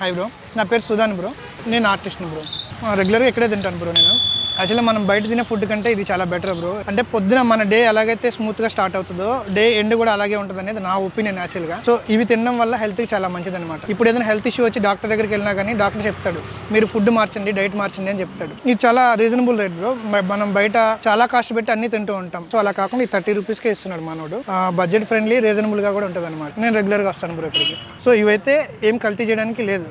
Hi bro, నా పేరు సుధాన్ bro. నేను ఆర్టిస్ట్ని బ్రో. రెగ్యులర్గా ఇక్కడే తింటాను బ్రో నేను. యాక్చువల్లీ మనం బయట తినే ఫుడ్ కంటే ఇది చాలా బెటర్ బ్రో. అంటే పొద్దున మన డే ఎలాగైతే స్మూత్గా స్టార్ట్ అవుతుందో డే ఎండ్ కూడా అలాగే ఉంటుంది అనేది నా ఒపీనియన్ యాక్చువల్గా. సో ఇవి తినడం వల్ల హెల్త్కి చాలా మంచిది అనమాట. ఇప్పుడు ఏదైనా హెల్త్ ఇష్యూ వచ్చి డాక్టర్ దగ్గరికి వెళ్ళినా కానీ డాక్టర్ చెప్తాడు మీరు ఫుడ్ మార్చండి, డైట్ మార్చండి అని చెప్తాడు. ఇది చాలా రీజనబుల్ రేట్ బ్రో. మనం బయట చాలా కాస్ట్ పెట్టి అన్ని తింటూ ఉంటాం. సో అలా కాకుండా ఈ 30 రూపీస్కే ఇస్తున్నాడు మనోడు. బడ్జెట్ ఫ్రెండ్లీ, రీజనబుల్గా కూడా ఉంటుంది అనమాట. నేను రెగ్యులర్గా వస్తాను బ్రో ఇక్కడికి. సో ఇవైతే ఏం కల్తీ చేయడానికి లేదు,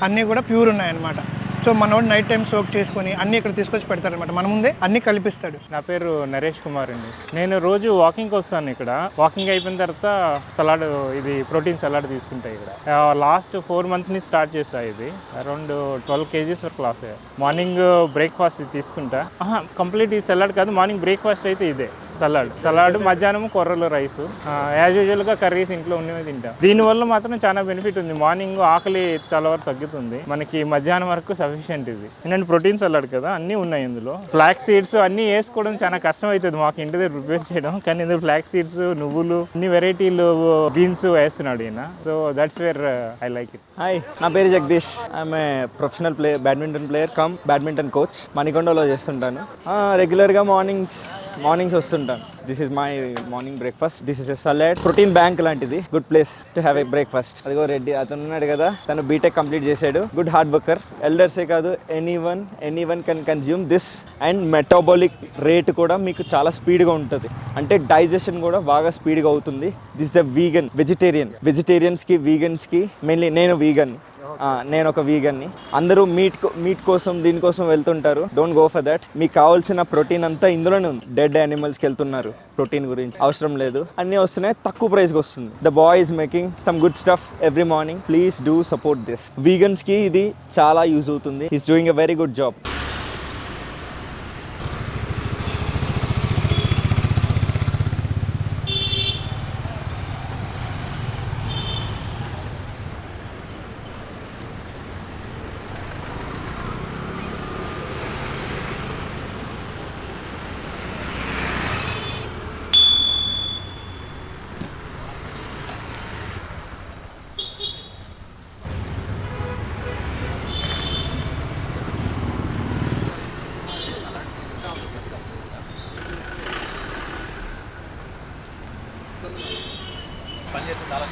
అన్నీ కూడా ప్యూర్ ఉన్నాయన్నమాట. సో మనోడు నైట్ టైం సోక్ చేసుకొని అన్ని ఇక్కడ తీసుకొచ్చి పెడతారనమాట. మన ముందే అన్ని కల్పిస్తాడు. నా పేరు నరేష్ కుమార్ అండి. నేను రోజు వాకింగ్కి వస్తాను. ఇక్కడ వాకింగ్ అయిపోయిన తర్వాత సలాడ్, ఇది ప్రోటీన్ సలాడ్ తీసుకుంటా. ఇక్కడ లాస్ట్ 4 months నుంచి స్టార్ట్ చేస్తా. ఇది అరౌండ్ 12 kgs వరకు లాస్ అయ్యా. మార్నింగ్ బ్రేక్ఫాస్ట్ తీసుకుంటా. కంప్లీట్ ఈ సలాడ్ కాదు, మార్నింగ్ బ్రేక్ఫాస్ట్ అయితే ఇదే సలాడ్, మధ్యాహ్నం కొర్రలు రైస్, యాజ్ యూజువల్గా కర్రీస్ ఇంట్లో ఉన్నవి తింటా. దీనివల్ల మాత్రం చాలా బెనిఫిట్ ఉంది. మార్నింగ్ ఆకలి చాలా వరకు తగ్గుతుంది మనకి, మధ్యాహ్నం వరకు సఫిషియెంట్. ఇది ఏంటంటే ప్రోటీన్ సలాడ్ కదా, అన్నీ ఉన్నాయి ఇందులో. ఫ్లాక్ సీడ్స్ అన్నీ వేసుకోవడం చాలా కష్టం అవుతుంది మాకు ఇంటి దగ్గర ప్రిపేర్ చేయడం, కానీ ఇందులో ఫ్లాక్ సీడ్స్, నువ్వులు, అన్ని వెరైటీలు, బీన్స్ వేస్తున్నాడు ఈయన. So that's where I like it. Hi, నా పేరు Jagadish. I'm a professional badminton player cum badminton coach. మణికొండలో చేస్తుంటాను. రెగ్యులర్గా మార్నింగ్స్ వస్తుంటాను. This is my morning breakfast. This is a salad, protein bank లాంటిది. Good place to have a breakfast. అదిగో రెడ్డి అతను ఉన్నాడు కదా, తను బీటెక్ కంప్లీట్ చేశాడు. Good hard worker. ఎల్డర్సే కాదు, anyone can consume this. And metabolic rate కూడా మీకు చాలా స్పీడ్గా ఉంటుంది, అంటే డైజెషన్ కూడా బాగా స్పీడ్గా అవుతుంది. దిస్ ఇస్ ఎ వీగన్, వెజిటేరియన్స్కి, వీగన్స్కి. మెయిన్లీ నేను ఒక వీగన్ని. అందరూ మీట్ కోసం దీనికోసం వెళ్తుంటారు. Don't go for that. మీకు కావాల్సిన ప్రోటీన్ అంతా ఇందులోనే ఉంది. డెడ్ యానిమల్స్కి వెళ్తున్నారు, ప్రోటీన్ గురించి అవసరం లేదు. అన్నీ వస్తున్నాయి, తక్కువ ప్రైస్కి వస్తుంది. The boy is making some good stuff every morning. Please do support this. వీగన్స్కి ఇది చాలా యూజ్ అవుతుంది. Is doing a very good job. పని చేస్తే చాలా